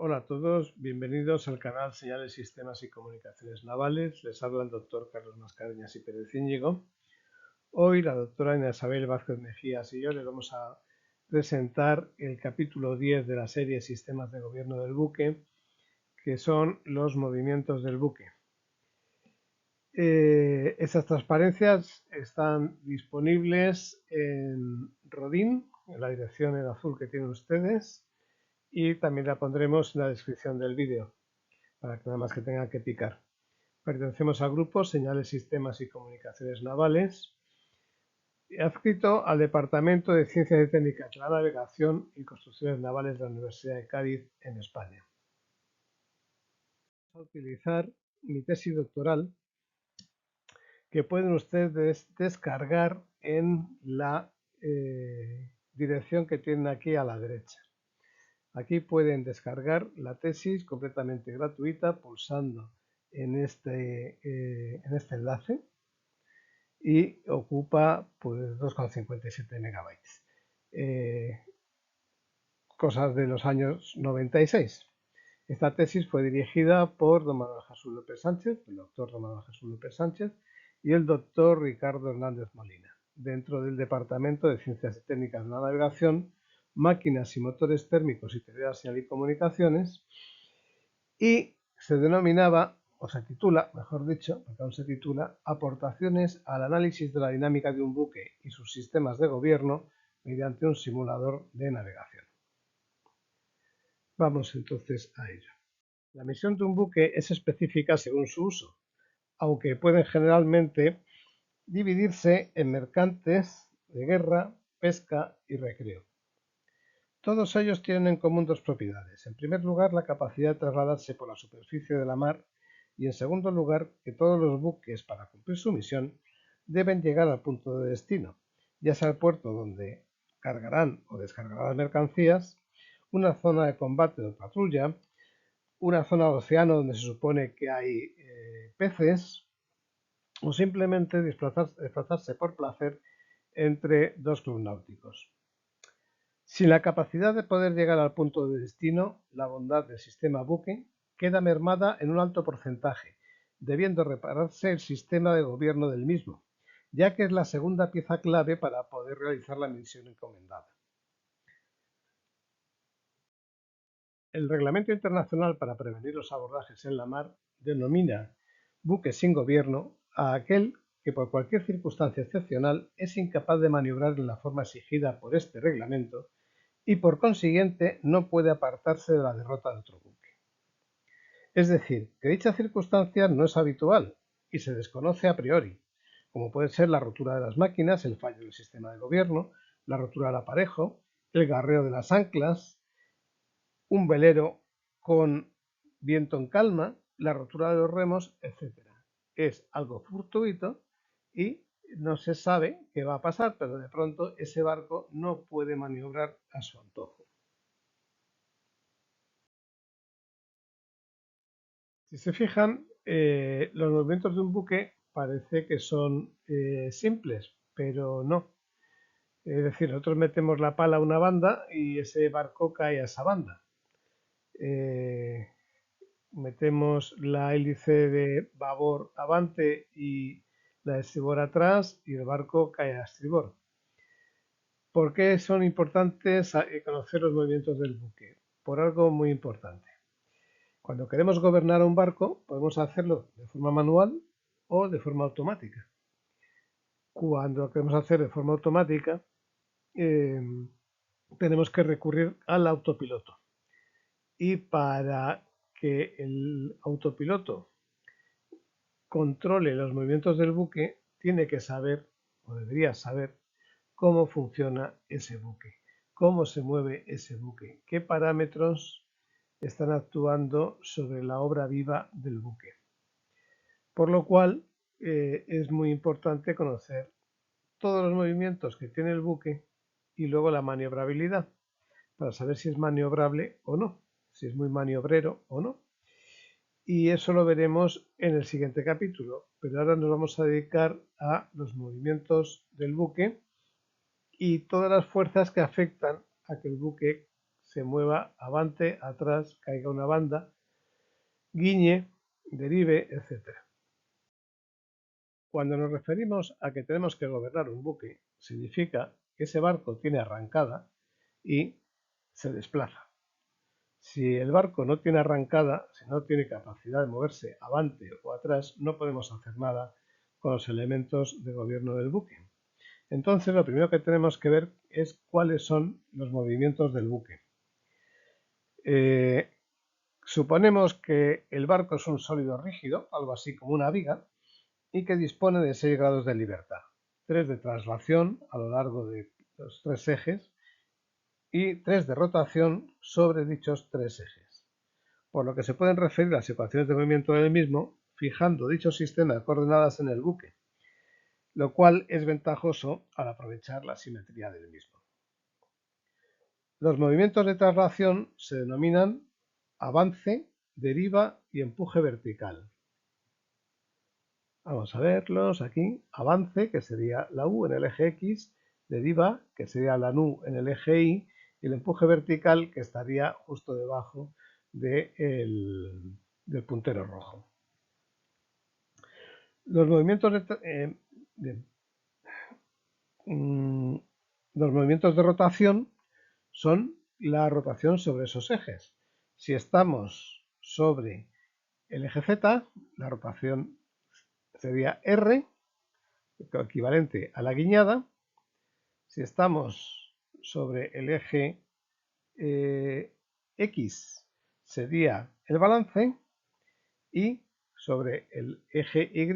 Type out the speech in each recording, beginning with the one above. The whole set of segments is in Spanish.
Hola a todos, bienvenidos al canal Señales, Sistemas y Comunicaciones Navales. Les habla el doctor Carlos Mascareñas y Pérez Íñigo. Hoy la doctora Ana Isabel Vázquez Mejías y yo les vamos a presentar el capítulo 10 de la serie Sistemas de Gobierno del Buque, que son los movimientos del buque. Estas transparencias están disponibles en Rodin, en la dirección en azul que tienen ustedes, y también la pondremos en la descripción del vídeo, para que nada más que tengan que picar. Pertenecemos al grupo Señales, Sistemas y Comunicaciones Navales, adscrito al Departamento de Ciencias y Técnicas de la Navegación y Construcciones Navales de la Universidad de Cádiz, en España. Vamos a utilizar mi tesis doctoral, que pueden ustedes descargar en la dirección que tienen aquí a la derecha. Aquí pueden descargar la tesis completamente gratuita pulsando en este enlace y ocupa pues 2,57 megabytes. Cosas de los años 96. Esta tesis fue dirigida por don Manuel Jesús López Sánchez, el doctor don Manuel Jesús López Sánchez y el doctor Ricardo Hernández Molina, dentro del Departamento de Ciencias y Técnicas de la Navegación, Máquinas y Motores Térmicos y Teoría de Señal y Comunicaciones, y se denominaba, o se titula, mejor dicho, porque aún se titula, Aportaciones al análisis de la dinámica de un buque y sus sistemas de gobierno mediante un simulador de navegación. Vamos entonces a ello. La misión de un buque es específica según su uso, aunque pueden generalmente dividirse en mercantes, de guerra, pesca y recreo. Todos ellos tienen en común dos propiedades. En primer lugar, la capacidad de trasladarse por la superficie de la mar y en segundo lugar, que todos los buques, para cumplir su misión, deben llegar al punto de destino, ya sea el puerto donde cargarán o descargarán las mercancías, una zona de combate o patrulla, una zona de océano donde se supone que hay peces, o simplemente desplazarse por placer entre dos clubes náuticos. Sin la capacidad de poder llegar al punto de destino, la bondad del sistema buque queda mermada en un alto porcentaje, debiendo repararse el sistema de gobierno del mismo, ya que es la segunda pieza clave para poder realizar la misión encomendada. El Reglamento Internacional para prevenir los abordajes en la mar denomina buque sin gobierno a aquel que por cualquier circunstancia excepcional es incapaz de maniobrar en la forma exigida por este reglamento y por consiguiente no puede apartarse de la derrota de otro buque. Es decir, que dicha circunstancia no es habitual y se desconoce a priori, como puede ser la rotura de las máquinas, el fallo del sistema de gobierno, la rotura del aparejo, el garreo de las anclas, un velero con viento en calma, la rotura de los remos, etc. Es algo fortuito y no se sabe qué va a pasar, pero de pronto ese barco no puede maniobrar a su antojo. Si se fijan, los movimientos de un buque parece que son simples, pero no. Es decir, nosotros metemos la pala a una banda y ese barco cae a esa banda. Metemos la hélice de babor avante y la de estribor atrás y el barco cae a estribor. ¿Por qué son importantes conocer los movimientos del buque? Por algo muy importante. Cuando queremos gobernar un barco, podemos hacerlo de forma manual o de forma automática. Cuando lo queremos hacer de forma automática, tenemos que recurrir al autopiloto. Y para que el autopiloto controle los movimientos del buque, tiene que saber, o debería saber, cómo funciona ese buque, cómo se mueve ese buque, qué parámetros están actuando sobre la obra viva del buque. Por lo cual es muy importante conocer todos los movimientos que tiene el buque y luego la maniobrabilidad, para saber si es maniobrable o no, si es muy maniobrero o no. Y eso lo veremos en el siguiente capítulo, pero ahora nos vamos a dedicar a los movimientos del buque y todas las fuerzas que afectan a que el buque se mueva avante, atrás, caiga una banda, guiñe, derive, etc. Cuando nos referimos a que tenemos que gobernar un buque, significa que ese barco tiene arrancada y se desplaza. Si el barco no tiene arrancada, si no tiene capacidad de moverse avante o atrás, no podemos hacer nada con los elementos de gobierno del buque. Entonces, lo primero que tenemos que ver es cuáles son los movimientos del buque. Suponemos que el barco es un sólido rígido, algo así como una viga, y que dispone de 6 grados de libertad, 3 de traslación a lo largo de los 3 ejes y 3 de rotación sobre dichos 3 ejes, por lo que se pueden referir las ecuaciones de movimiento del mismo fijando dicho sistema de coordenadas en el buque, lo cual es ventajoso al aprovechar la simetría del mismo. Los movimientos de traslación se denominan avance, deriva y empuje vertical. Vamos a verlos aquí. Avance, que sería la U en el eje X, deriva, que sería la NU en el eje Y, y el empuje vertical, que estaría justo debajo del puntero rojo. Los movimientos los movimientos de rotación son la rotación sobre esos ejes. Si estamos sobre el eje Z, la rotación sería R, equivalente a la guiñada. Si estamos sobre el eje X, sería el balance, y sobre el eje Y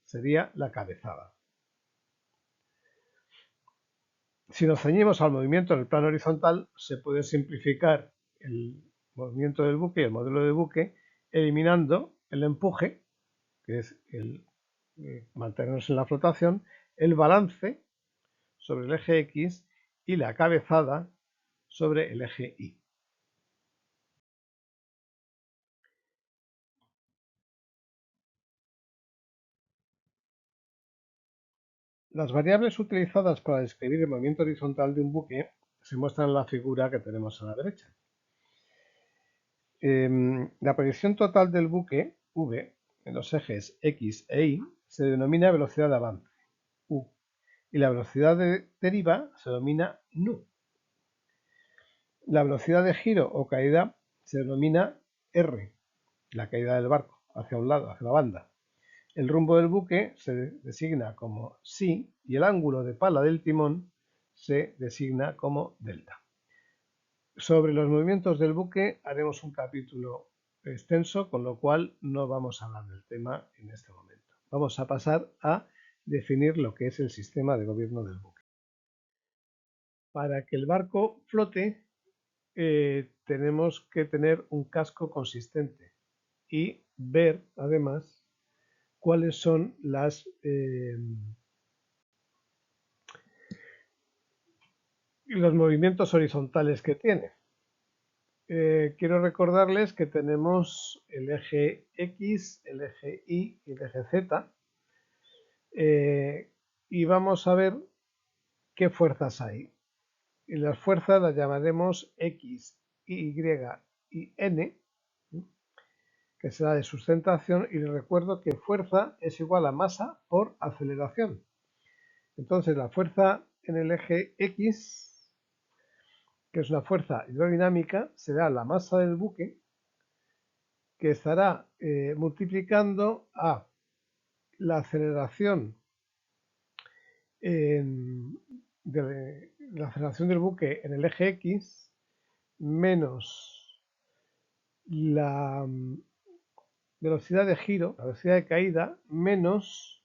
sería la cabezada. Si nos ceñimos al movimiento en el plano horizontal, se puede simplificar el movimiento del buque y el modelo de buque eliminando el empuje, que es el mantenernos en la flotación, el balance sobre el eje X y la cabezada sobre el eje Y. Las variables utilizadas para describir el movimiento horizontal de un buque se muestran en la figura que tenemos a la derecha. La proyección total del buque, V, en los ejes X e Y, se denomina velocidad de avance, U, y la velocidad de deriva se denomina NU. La velocidad de giro o caída se denomina R, la caída del barco, hacia un lado, hacia la banda. El rumbo del buque se designa como psi y el ángulo de pala del timón se designa como delta. Sobre los movimientos del buque haremos un capítulo extenso, con lo cual no vamos a hablar del tema en este momento. Vamos a pasar a definir lo que es el sistema de gobierno del buque. Para que el barco flote, tenemos que tener un casco consistente y ver, además, cuáles son los movimientos horizontales que tiene. Quiero recordarles que tenemos el eje X, el eje Y y el eje Z, y vamos a ver qué fuerzas hay. Y las fuerzas las llamaremos X, Y y N, que será de sustentación, y les recuerdo que fuerza es igual a masa por aceleración. Entonces la fuerza en el eje X, que es una fuerza hidrodinámica, será la masa del buque, que estará multiplicando a la aceleración del buque en el eje X menos la velocidad de giro, la velocidad de caída, menos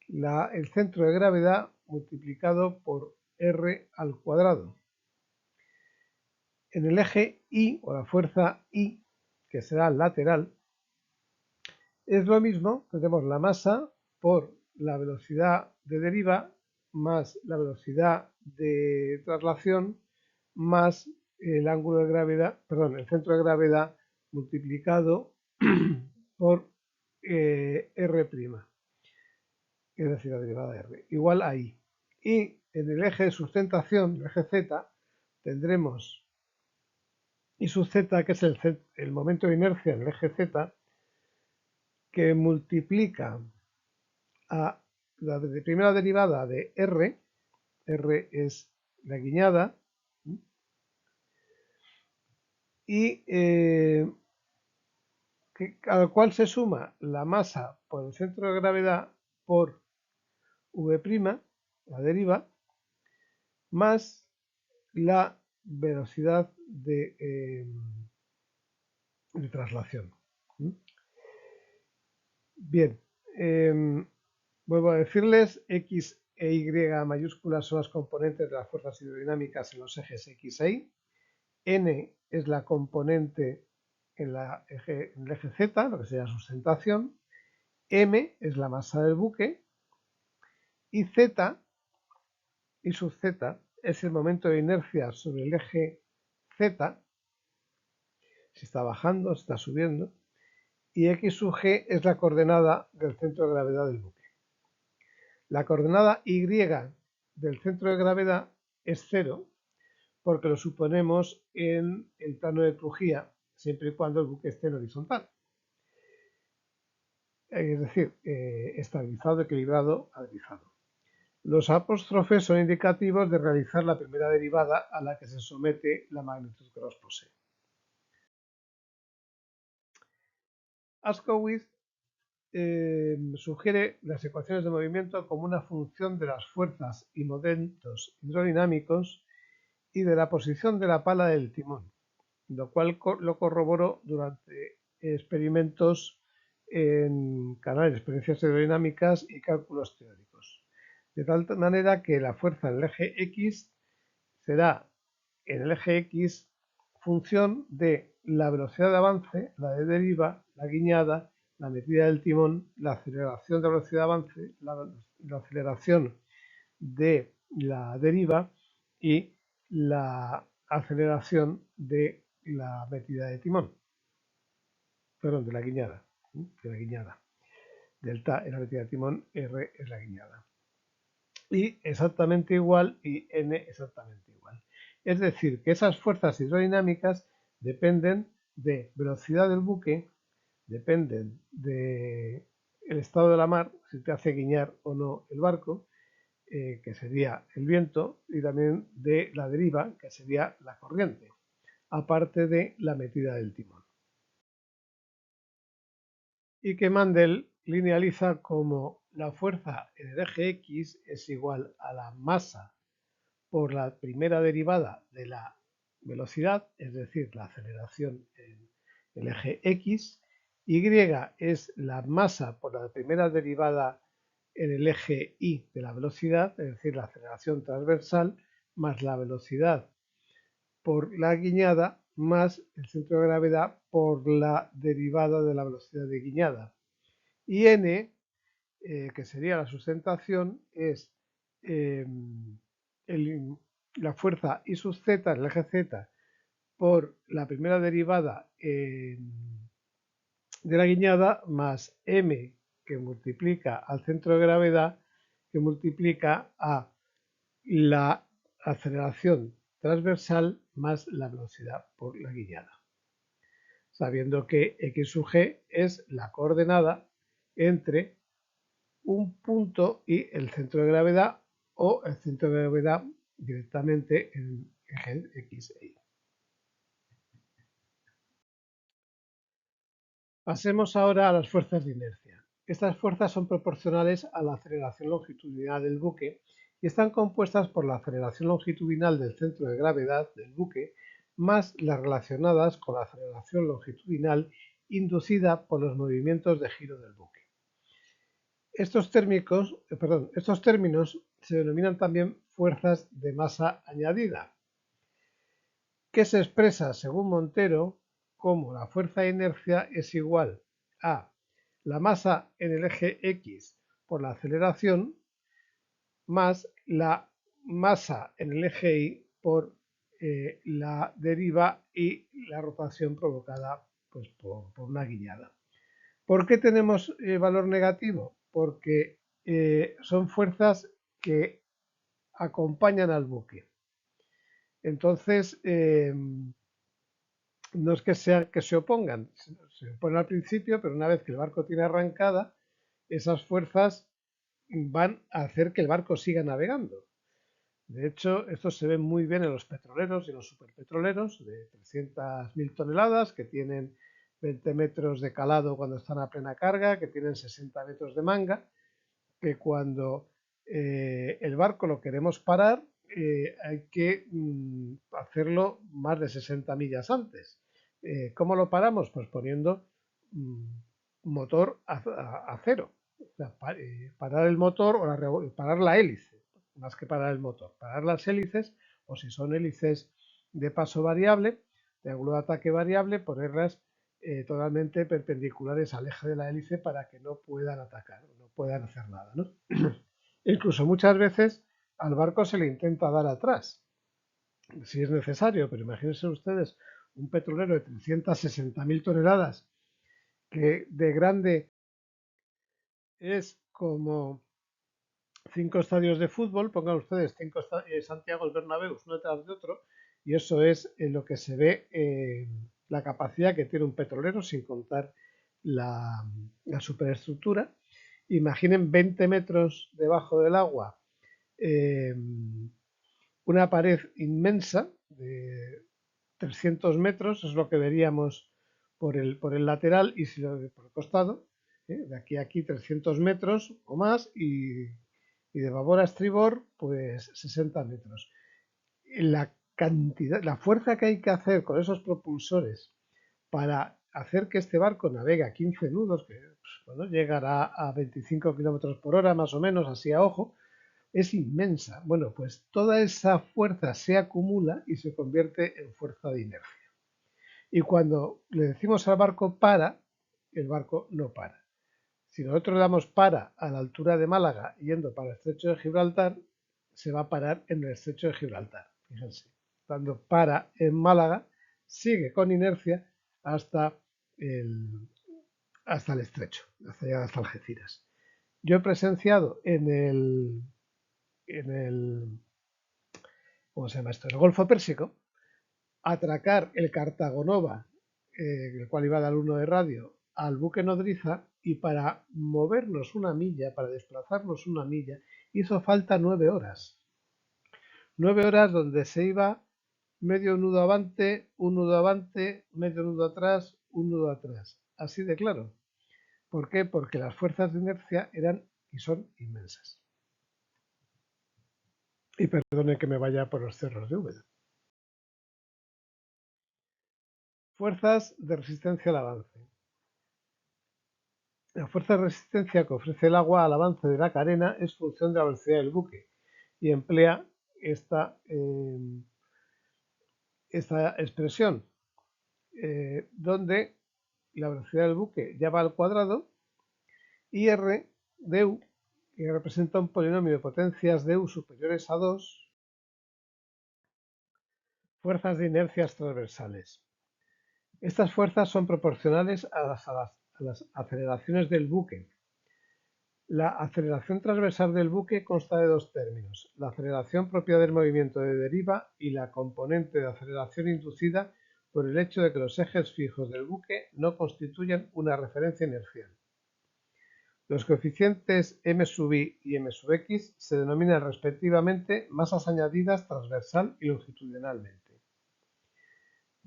el centro de gravedad multiplicado por R al cuadrado. En el eje Y, o la fuerza Y, que será lateral, es lo mismo, tenemos la masa por la velocidad de deriva más la velocidad de traslación más el ángulo de gravedad, perdón, el centro de gravedad multiplicado por R', es decir, la derivada de R, igual a I. Y en el eje de sustentación, el eje Z, tendremos y sub z, que es el momento de inercia en el eje z, que multiplica a la primera derivada de R es la guiñada, y al cual se suma la masa por el centro de gravedad por V', la deriva, más la velocidad de traslación. Bien, vuelvo a decirles, X e Y mayúsculas son las componentes de las fuerzas hidrodinámicas en los ejes X e Y. N es la componente en el eje Z, lo que sería sustentación. M es la masa del buque. Y Z y sub Z es el momento de inercia sobre el eje Z, si está bajando, si está subiendo. Y X sub G es la coordenada del centro de gravedad del buque. La coordenada Y del centro de gravedad es 0, porque lo suponemos en el plano de crujía, siempre y cuando el buque esté en horizontal. Es decir, estabilizado, equilibrado, adrizado. Los apóstrofes son indicativos de realizar la primera derivada a la que se somete la magnitud que los posee. Askowitz sugiere las ecuaciones de movimiento como una función de las fuerzas y momentos hidrodinámicos y de la posición de la pala del timón, lo cual lo corroboró durante experimentos en canales, experiencias hidrodinámicas y cálculos teóricos. De tal manera que la fuerza en el eje X será en el eje X función de la velocidad de avance, la de deriva, la guiñada, la metida del timón, la aceleración de velocidad de avance, la aceleración de la deriva y la aceleración de la metida de timón, perdón, de la guiñada, Delta es la metida de timón, R es la guiñada. Y exactamente igual y N exactamente igual. Es decir, que esas fuerzas hidrodinámicas dependen de velocidad del buque, dependen del estado de la mar, si te hace guiñar o no el barco, que sería el viento, y también de la deriva, que sería la corriente, aparte de la metida del timón. Y que Mendel linealiza como la fuerza en el eje X es igual a la masa por la primera derivada de la velocidad, es decir, la aceleración en el eje X. Y es la masa por la primera derivada en el eje Y de la velocidad, es decir, la aceleración transversal, más la velocidad por la guiñada, más el centro de gravedad por la derivada de la velocidad de guiñada. Y N, que sería la sustentación, es la fuerza I sub z en el eje Z por la primera derivada de la guiñada más M, que multiplica al centro de gravedad, que multiplica a la aceleración transversal más la velocidad por la guiñada. Sabiendo que X sub G es la coordenada entre un punto y el centro de gravedad, o el centro de gravedad directamente en eje X e Y. Pasemos ahora a las fuerzas de inercia. Estas fuerzas son proporcionales a la aceleración longitudinal del buque y están compuestas por la aceleración longitudinal del centro de gravedad del buque más las relacionadas con la aceleración longitudinal inducida por los movimientos de giro del buque. Estos términos se denominan también fuerzas de masa añadida, que se expresa, según Montero, como la fuerza de inercia es igual a la masa en el eje X por la aceleración más la masa en el eje Y por la deriva y la rotación provocada pues, por una guiñada. ¿Por qué tenemos valor negativo? Porque son fuerzas que acompañan al buque. Entonces, no es que sea que se opongan, se oponen al principio, pero una vez que el barco tiene arrancada, esas fuerzas van a hacer que el barco siga navegando. De hecho, esto se ve muy bien en los petroleros y en los superpetroleros de 300.000 toneladas que tienen 20 metros de calado cuando están a plena carga, que tienen 60 metros de manga, que cuando el barco lo queremos parar, hay que hacerlo más de 60 millas antes. ¿Cómo lo paramos? Pues poniendo mm, motor a cero. O sea, parar el motor o parar la hélice, más que parar el motor. Parar las hélices, o si son hélices de paso variable, de ángulo de ataque variable, ponerlas totalmente perpendiculares al eje de la hélice para que no puedan atacar, no puedan hacer nada, ¿no? Incluso muchas veces al barco se le intenta dar atrás, si es necesario, pero imagínense ustedes un petrolero de 360.000 toneladas que de grande es como 5 estadios de fútbol, pongan ustedes 5 Santiago Bernabéu uno detrás de otro, y eso es lo que se ve la capacidad que tiene un petrolero sin contar la superestructura. Imaginen 20 metros debajo del agua, eh, una pared inmensa de 300 metros, es lo que veríamos por el lateral y si lo por el costado, de aquí a aquí 300 metros o más y de babor a estribor pues 60 metros. La cantidad, la fuerza que hay que hacer con esos propulsores para hacer que este barco navegue a 15 nudos, que pues, bueno, llegará a 25 kilómetros por hora más o menos, así a ojo, es inmensa. Bueno, pues toda esa fuerza se acumula y se convierte en fuerza de inercia. Y cuando le decimos al barco para, el barco no para. Si nosotros le damos para a la altura de Málaga yendo para el estrecho de Gibraltar, se va a parar en el estrecho de Gibraltar. Fíjense, cuando para en Málaga, sigue con inercia hasta el, hasta el estrecho, hasta llegar hasta Algeciras. Yo he presenciado en el ¿cómo se llama esto? El Golfo Pérsico, atracar el Cartagonova, el cual iba a dar uno de radio, al buque nodriza y para movernos una milla, para desplazarnos una milla, hizo falta 9 horas. 9 horas donde se iba medio nudo avante, medio nudo atrás, un nudo atrás. Así de claro. ¿Por qué? Porque las fuerzas de inercia eran y son inmensas. Y perdone que me vaya por los cerros de Úbeda. Fuerzas de resistencia al avance. La fuerza de resistencia que ofrece el agua al avance de la carena es función de la velocidad del buque y emplea esta expresión, donde la velocidad del buque ya va al cuadrado y R de U, que representa un polinomio de potencias de U superiores a 2, fuerzas de inercias transversales. Estas fuerzas son proporcionales a las aceleraciones del buque. La aceleración transversal del buque consta de dos términos: la aceleración propia del movimiento de deriva y la componente de aceleración inducida por el hecho de que los ejes fijos del buque no constituyan una referencia inercial. Los coeficientes m sub i y m sub x se denominan respectivamente masas añadidas transversal y longitudinalmente.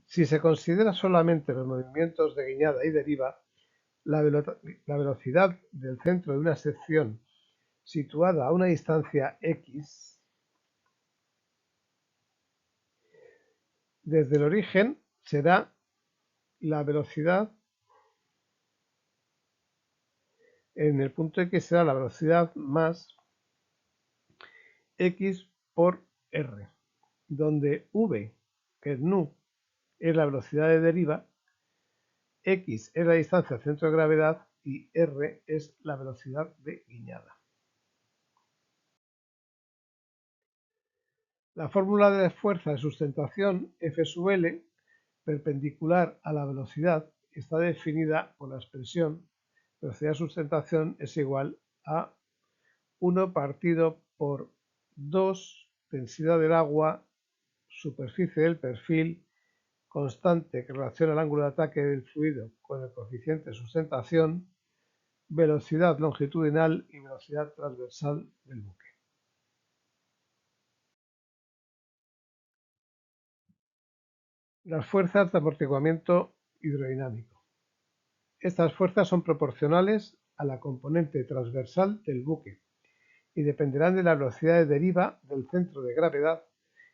Si se considera solamente los movimientos de guiñada y deriva, la velocidad del centro de una sección situada a una distancia x desde el origen será la velocidad en el punto x será la velocidad más x por r, donde v, que es nu, es la velocidad de deriva, x es la distancia al centro de gravedad y r es la velocidad de guiñada. La fórmula de fuerza de sustentación F sub L perpendicular a la velocidad está definida por la expresión velocidad de sustentación es igual a 1 partido por 2 densidad del agua, superficie del perfil, constante que relaciona el ángulo de ataque del fluido con el coeficiente de sustentación, velocidad longitudinal y velocidad transversal del buque. Las fuerzas de amortiguamiento hidrodinámico. Estas fuerzas son proporcionales a la componente transversal del buque y dependerán de la velocidad de deriva del centro de gravedad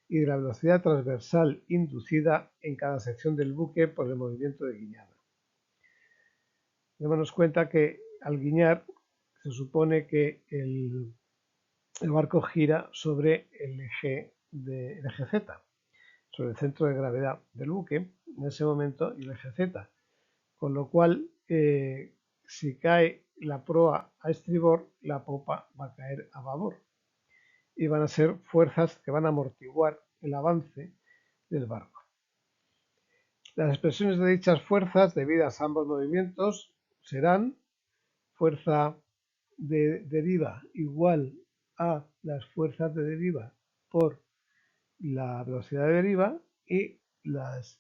y de la velocidad transversal inducida en cada sección del buque por el movimiento de guiñada. Démonos cuenta que al guiñar se supone que el barco gira sobre el eje Z, sobre el centro de gravedad del buque en ese momento y el eje Z, con lo cual si cae la proa a estribor, la popa va a caer a babor y van a ser fuerzas que van a amortiguar el avance del barco. Las expresiones de dichas fuerzas debidas a ambos movimientos serán fuerza de deriva igual a las fuerzas de deriva por la velocidad de deriva y las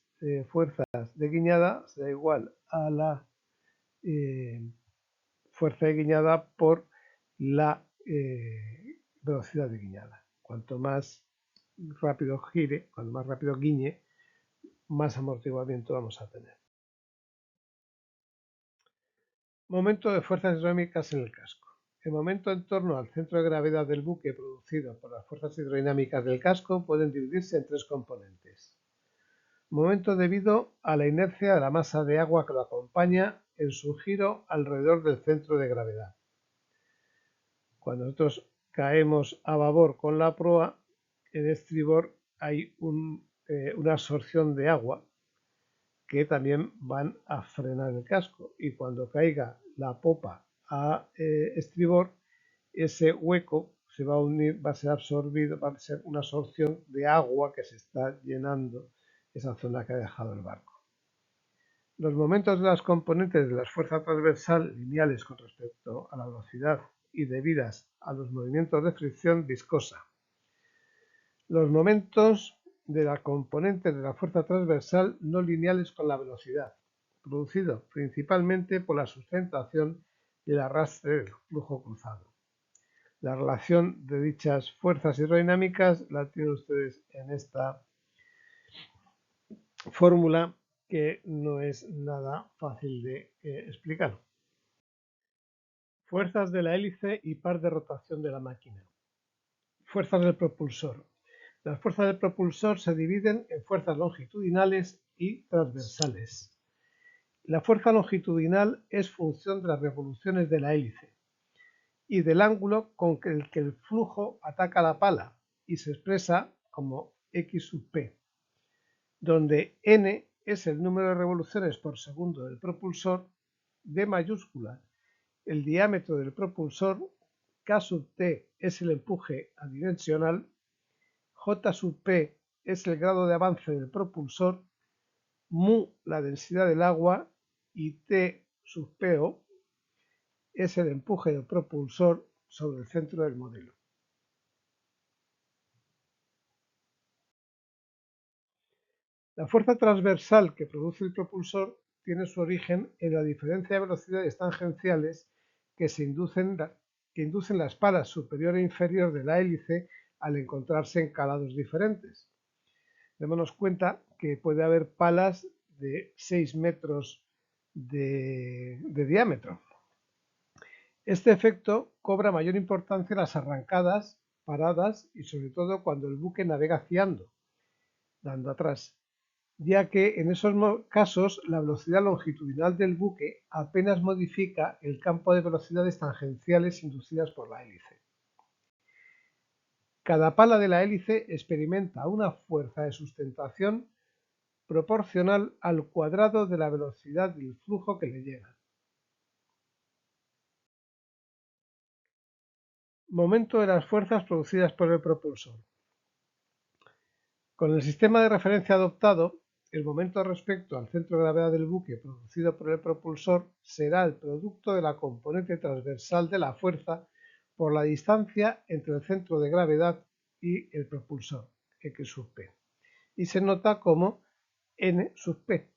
fuerzas de guiñada será igual a la fuerza de guiñada por la velocidad de guiñada. Cuanto más rápido gire, cuanto más rápido guiñe, más amortiguamiento vamos a tener. Momento de fuerzas hidrodinámicas en el casco. El momento en torno al centro de gravedad del buque producido por las fuerzas hidrodinámicas del casco pueden dividirse en tres componentes. Momento debido a la inercia de la masa de agua que lo acompaña en su giro alrededor del centro de gravedad. Cuando nosotros caemos a babor con la proa, en estribor hay una absorción de agua que también van a frenar el casco, y cuando caiga la popa a estribor, ese hueco se va a unir, va a ser absorbido, va a ser una absorción de agua que se está llenando esa zona que ha dejado el barco. Los momentos de las componentes de la fuerza transversal lineales con respecto a la velocidad y debidas a los movimientos de fricción viscosa. Los momentos de la componente de la fuerza transversal no lineales con la velocidad, producido principalmente por la sustentación y el arrastre del flujo cruzado. La relación de dichas fuerzas hidrodinámicas la tienen ustedes en esta fórmula, que no es nada fácil de explicar. Fuerzas de la hélice y par de rotación de la máquina. Fuerzas del propulsor. Las fuerzas del propulsor se dividen en fuerzas longitudinales y transversales. La fuerza longitudinal es función de las revoluciones de la hélice y del ángulo con el que el flujo ataca la pala y se expresa como X sub P, donde N es el número de revoluciones por segundo del propulsor, D mayúscula el diámetro del propulsor, K sub T es el empuje adimensional, J sub P es el grado de avance del propulsor, mu la densidad del agua y T sub PO es el empuje del propulsor sobre el centro del modelo. La fuerza transversal que produce el propulsor tiene su origen en la diferencia de velocidades tangenciales que inducen las palas superior e inferior de la hélice al encontrarse en calados diferentes. Démonos cuenta que puede haber palas de 6 metros de diámetro. Este efecto cobra mayor importancia en las arrancadas, paradas y sobre todo cuando el buque navega haciendo, dando atrás, ya que en esos casos la velocidad longitudinal del buque apenas modifica el campo de velocidades tangenciales inducidas por la hélice. Cada pala de la hélice experimenta una fuerza de sustentación proporcional al cuadrado de la velocidad del flujo que le llega. Momento de las fuerzas producidas por el propulsor. Con el sistema de referencia adoptado, el momento respecto al centro de gravedad del buque producido por el propulsor será el producto de la componente transversal de la fuerza por la distancia entre el centro de gravedad y el propulsor, X sub P, y se nota como N sub P.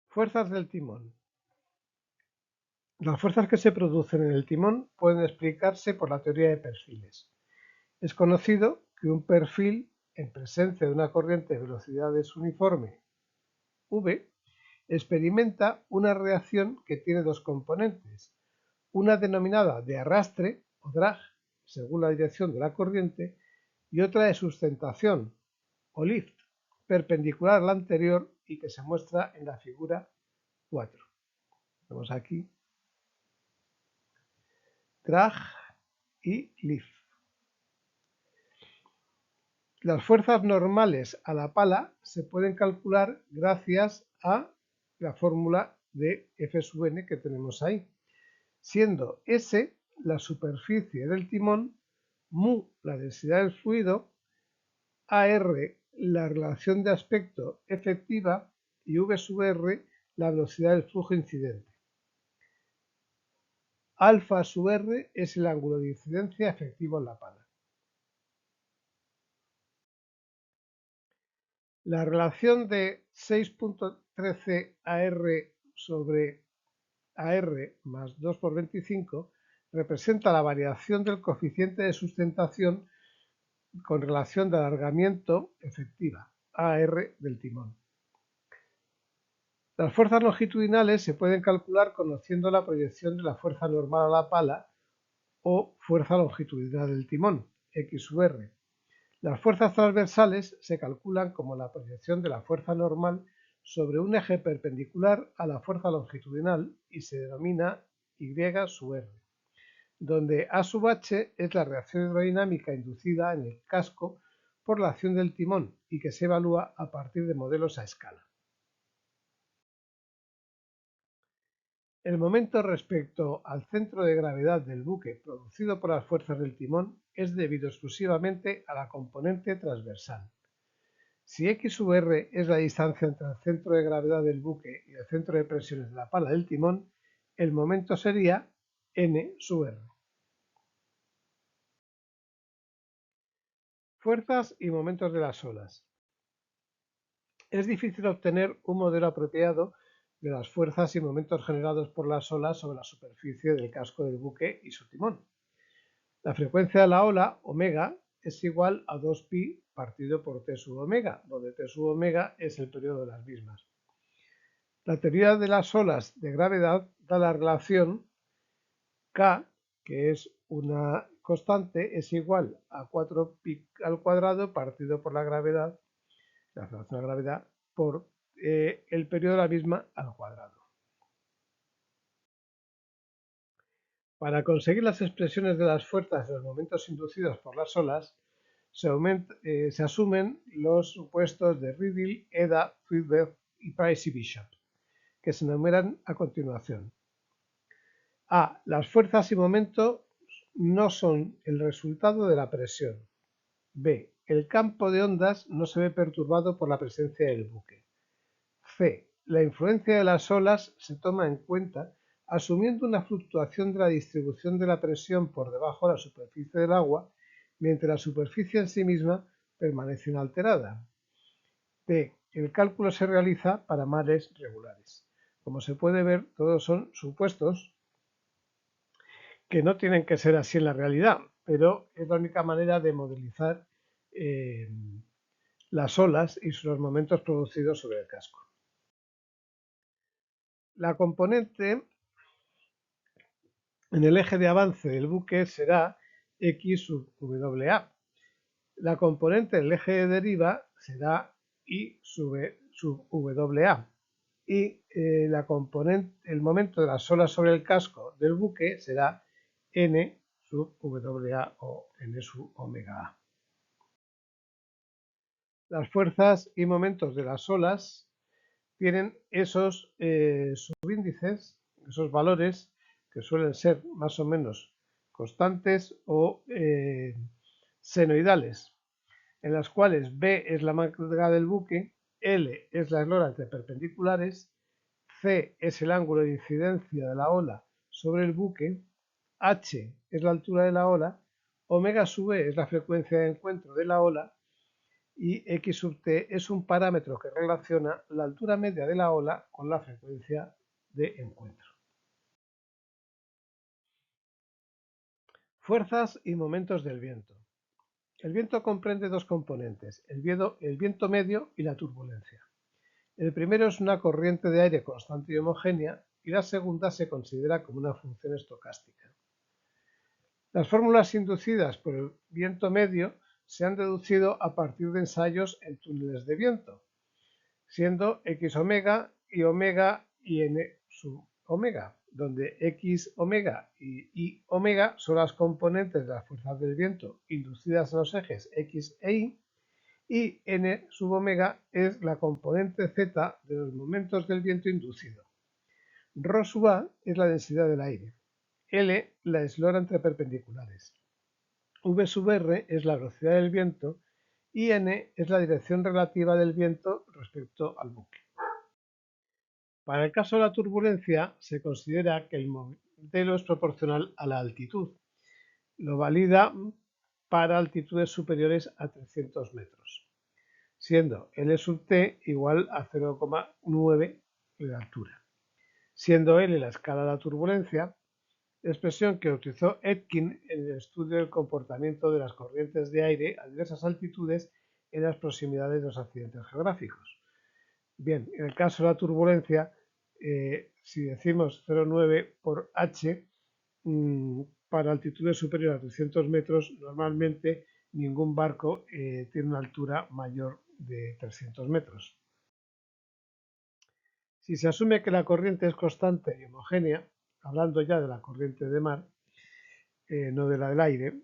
Fuerzas del timón. Las fuerzas que se producen en el timón pueden explicarse por la teoría de perfiles. Es conocido que un perfil en presencia de una corriente de velocidades uniforme V experimenta una reacción que tiene dos componentes, una denominada de arrastre o drag, según la dirección de la corriente, y otra de sustentación o lift, perpendicular a la anterior y que se muestra en la figura 4. Vemos aquí drag y lift. Las fuerzas normales a la pala se pueden calcular gracias a la fórmula de F sub n que tenemos ahí, siendo S la superficie del timón, mu la densidad del fluido, AR la relación de aspecto efectiva y V sub R la velocidad del flujo incidente. Alfa sub R es el ángulo de incidencia efectivo en la pala. La relación de 6.13 AR sobre AR más 2 por 25 representa la variación del coeficiente de sustentación con relación de alargamiento efectiva, AR del timón. Las fuerzas longitudinales se pueden calcular conociendo la proyección de la fuerza normal a la pala o fuerza longitudinal del timón, X sub R. Las fuerzas transversales se calculan como la proyección de la fuerza normal sobre un eje perpendicular a la fuerza longitudinal y se denomina Y sub R, donde A sub H es la reacción hidrodinámica inducida en el casco por la acción del timón y que se evalúa a partir de modelos a escala. El momento respecto al centro de gravedad del buque producido por las fuerzas del timón es debido exclusivamente a la componente transversal. Si X sub R es la distancia entre el centro de gravedad del buque y el centro de presiones de la pala del timón, el momento sería N sub R. Fuerzas y momentos de las olas. Es difícil obtener un modelo apropiado de las fuerzas y momentos generados por las olas sobre la superficie del casco del buque y su timón. La frecuencia de la ola, omega, es igual a 2pi partido por t sub omega, donde t sub omega es el periodo de las mismas. La teoría de las olas de gravedad da la relación K, que es una constante, es igual a 4pi al cuadrado partido por la gravedad, la relación de la gravedad, por el periodo de la misma al cuadrado. Para conseguir las expresiones de las fuerzas y los momentos inducidos por las olas, se asumen los supuestos de Riddle, Eda, Friedberg y Price y Bishop, que se enumeran a continuación. A. Las fuerzas y momentos no son el resultado de la presión. B. El campo de ondas no se ve perturbado por la presencia del buque. C. La influencia de las olas se toma en cuenta asumiendo una fluctuación de la distribución de la presión por debajo de la superficie del agua, mientras la superficie en sí misma permanece inalterada. D. El cálculo se realiza para mares regulares. Como se puede ver, todos son supuestos que no tienen que ser así en la realidad, pero es la única manera de modelizar las olas y sus momentos producidos sobre el casco. La componente en el eje de avance del buque será X sub WA. La componente del eje de deriva será Y sub WA. Y el momento de las olas sobre el casco del buque será N sub WA o N sub omega A. Las fuerzas y momentos de las olas tienen esos subíndices, esos valores que suelen ser más o menos constantes o senoidales, en las cuales B es la marca del buque, L es la eslora entre perpendiculares, C es el ángulo de incidencia de la ola sobre el buque, H es la altura de la ola, omega sub E es la frecuencia de encuentro de la ola y x sub t es un parámetro que relaciona la altura media de la ola con la frecuencia de encuentro. Fuerzas y momentos del viento. El viento comprende dos componentes, el viento medio y la turbulencia. El primero es una corriente de aire constante y homogénea y la segunda se considera como una función estocástica. Las fórmulas inducidas por el viento medio se han deducido a partir de ensayos en túneles de viento, siendo x omega y n sub omega, donde x omega y y omega son las componentes de las fuerzas del viento inducidas en los ejes x e y n sub omega es la componente z de los momentos del viento inducido. Rho sub a es la densidad del aire, L la eslora entre perpendiculares, V sub r es la velocidad del viento y n es la dirección relativa del viento respecto al buque. Para el caso de la turbulencia, se considera que el modelo es proporcional a la altitud. Lo valida para altitudes superiores a 300 metros, siendo L sub t igual a 0,9 de altura. Siendo L la escala de la turbulencia, expresión que utilizó Etkin en el estudio del comportamiento de las corrientes de aire a diversas altitudes en las proximidades de los accidentes geográficos. Bien, en el caso de la turbulencia, si decimos 0,9 por h, para altitudes superiores a 300 metros, normalmente ningún barco tiene una altura mayor de 300 metros. Si se asume que la corriente es constante y homogénea, hablando ya de la corriente de mar, no de la del aire,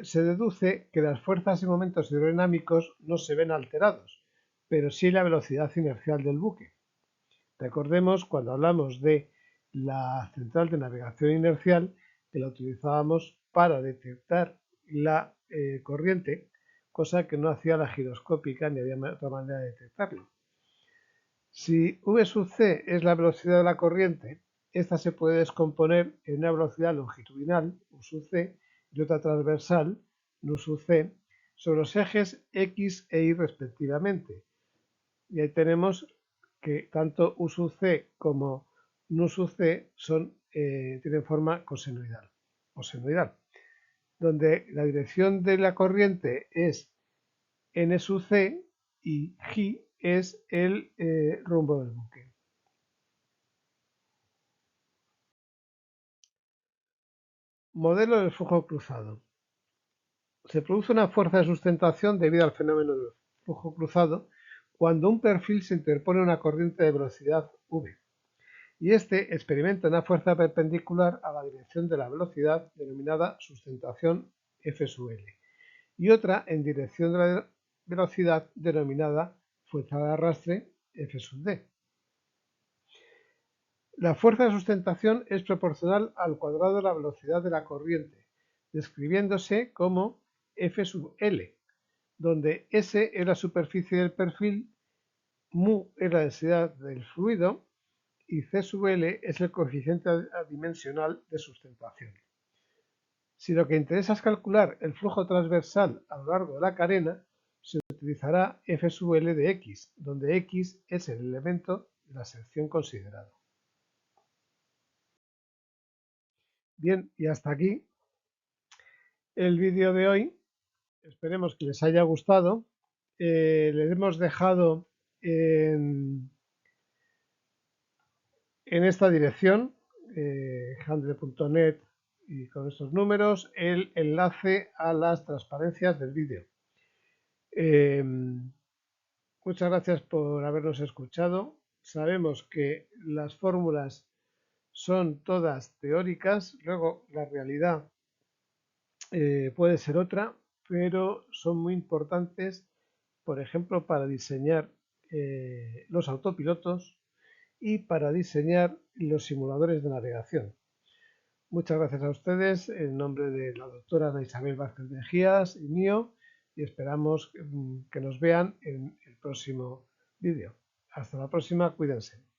se deduce que las fuerzas y momentos hidrodinámicos no se ven alterados, pero sí la velocidad inercial del buque. Recordemos cuando hablamos de la central de navegación inercial que la utilizábamos para detectar la corriente, cosa que no hacía la giroscópica ni había otra manera de detectarlo. Si v sub c es la velocidad de la corriente, esta se puede descomponer en una velocidad longitudinal, u sub c, y otra transversal, nu sub c, sobre los ejes x e y respectivamente. Y ahí tenemos que tanto u sub c como nu sub c tienen forma cosenoidal o senoidal, donde la dirección de la corriente es n sub c y g es el rumbo del buque. Modelo del flujo cruzado. Se produce una fuerza de sustentación debido al fenómeno del flujo cruzado cuando un perfil se interpone a una corriente de velocidad v y este experimenta una fuerza perpendicular a la dirección de la velocidad denominada sustentación F sub L y otra en dirección de la velocidad denominada fuerza de arrastre F sub D. La fuerza de sustentación es proporcional al cuadrado de la velocidad de la corriente, describiéndose como F sub L, donde S es la superficie del perfil, mu es la densidad del fluido y C sub L es el coeficiente adimensional de sustentación. Si lo que interesa es calcular el flujo transversal a lo largo de la carena, se utilizará F sub L de X, donde X es el elemento de la sección considerado. Bien, y hasta aquí el vídeo de hoy. Esperemos que les haya gustado. Les hemos dejado en esta dirección, handle.net, y con estos números, el enlace a las transparencias del vídeo. Muchas gracias por habernos escuchado. Sabemos que las fórmulas son todas teóricas, luego la realidad puede ser otra, pero son muy importantes, por ejemplo, para diseñar los autopilotos y para diseñar los simuladores de navegación. Muchas gracias a ustedes en nombre de la doctora Ana Isabel Vázquez Mejías y mío, y esperamos que nos vean en el próximo vídeo. Hasta la próxima, cuídense.